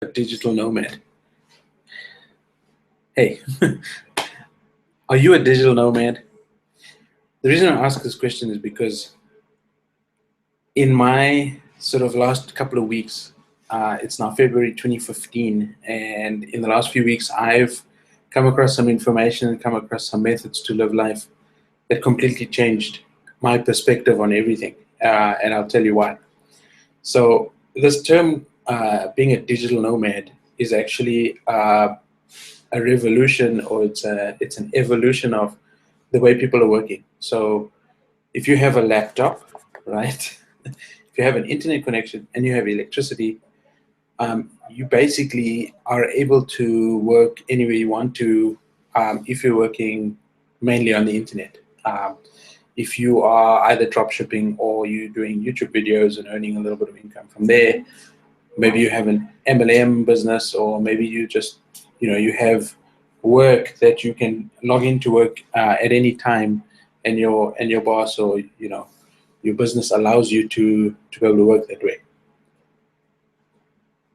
a digital nomad? Hey, are you a digital nomad? The reason I ask this question is because in my sort of last couple of weeks, it's now February 2015, and in the last few weeks, I've come across some information and come across some methods to live life that completely changed my perspective on everything, and I'll tell you why. So this term, being a digital nomad, is actually a revolution, or it's an evolution of the way people are working. So if you have a laptop, right, if you have an internet connection and you have electricity, you basically are able to work anywhere you want to, if you're working mainly on the internet. If you are either drop shipping or you're doing YouTube videos and earning a little bit of income from there, maybe you have an MLM business, or maybe you just, you have work that you can log into work at any time, and your boss, or your business allows you to be able to work that way.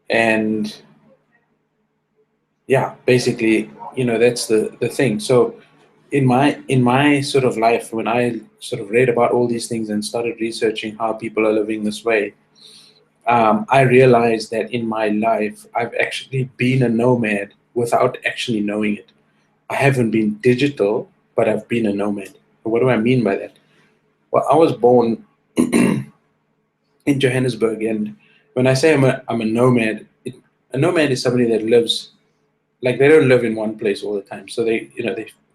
And yeah, basically, that's the thing. So in my sort of life, when I sort of read about all these things and started researching how people are living this way, I realized that in my life, I've actually been a nomad without actually knowing it. I haven't been digital, but I've been a nomad. What do I mean by that? Well, I was born in Johannesburg, and when I say I'm a nomad, a nomad is somebody that lives, like, they don't live in one place all the time. So they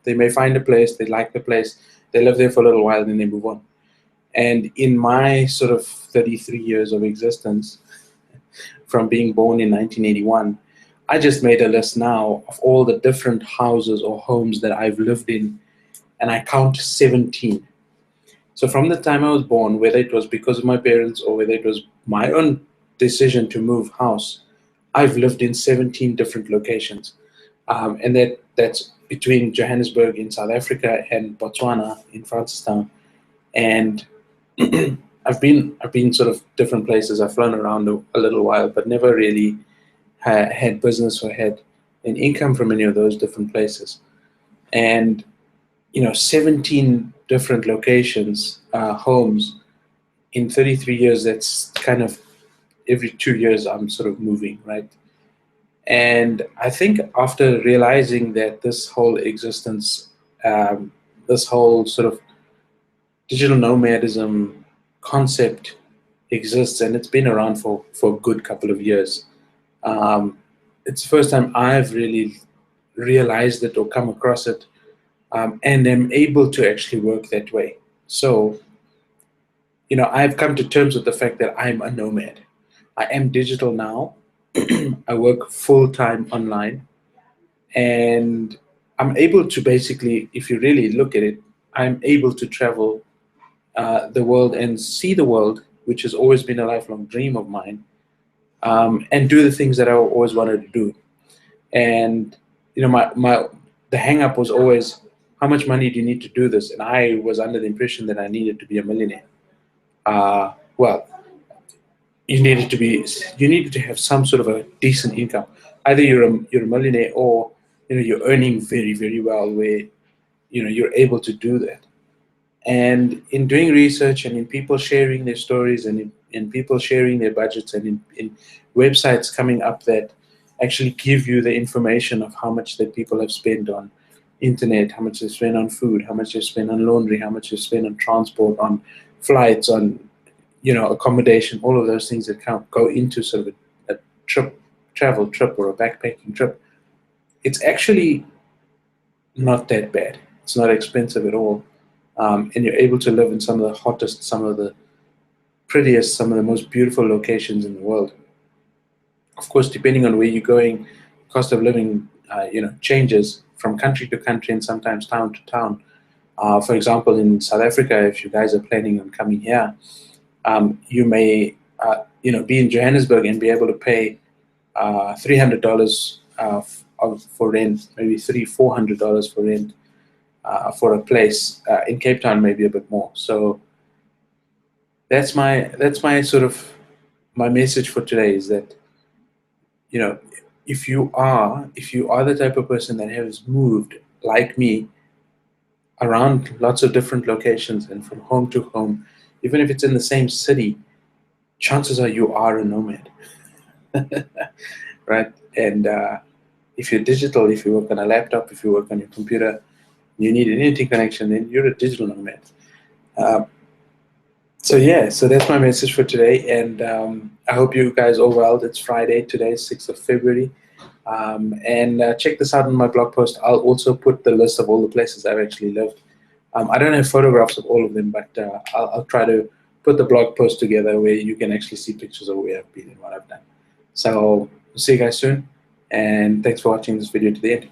may find a place, they like the place, they live there for a little while, and then they move on. And in my sort of 33 years of existence, from being born in 1981, I just made a list now of all the different houses or homes that I've lived in, and I count 17. So from the time I was born, whether it was because of my parents or whether it was my own decision to move house, I've lived in 17 different locations. And that's between Johannesburg in South Africa and Botswana in Francistown. And I've been sort of different places. I've flown around a little while, but never really had business or had an income from any of those different places. And 17 different locations, homes in 33 years. That's kind of every 2 years I'm sort of moving, right? And I think after realizing that this whole existence, this whole sort of digital nomadism concept exists, and it's been around for a good couple of years. It's the first time I've really realized it or come across it, and am able to actually work that way. So, I've come to terms with the fact that I'm a nomad. I am digital now. I work full-time online, and I'm able to basically, if you really look at it, I'm able to travel the world and see the world, which has always been a lifelong dream of mine, and do the things that I always wanted to do. And the hang up was always, how much money do you need to do this? And I was under the impression that I needed to be a millionaire. Well, you needed to have some sort of a decent income. Either you're a millionaire, or you're earning very, very well, where you're able to do that. And in doing research, and in people sharing their stories, and in people sharing their budgets, and in websites coming up that actually give you the information of how much that people have spent on internet, how much they spend on food, how much they spend on laundry, how much they spend on transport, on flights, on accommodation, all of those things that go into sort of a travel trip or a backpacking trip. It's actually not that bad. It's not expensive at all. And you're able to live in some of the hottest, some of the prettiest, some of the most beautiful locations in the world. Of course, depending on where you're going, cost of living, changes from country to country, and sometimes town to town. For example, in South Africa, if you guys are planning on coming here, you may, be in Johannesburg and be able to pay $300 for rent, maybe $400 for rent. For a place in Cape Town, maybe a bit more. So that's my sort of my message for today, is that you know, if you are the type of person that has moved like me around lots of different locations and from home to home, even if it's in the same city, chances are you are a nomad, right? And if you're digital, if you work on a laptop, if you work on your computer, you need an internet connection, then you're a digital nomad. So yeah, so that's my message for today, and I hope you guys are well. It's Friday today, 6th of February. And check this out on my blog post. I'll also put the list of all the places I've actually lived. I don't have photographs of all of them, but I'll try to put the blog post together where you can actually see pictures of where I've been and what I've done. So see you guys soon, and thanks for watching this video to the end.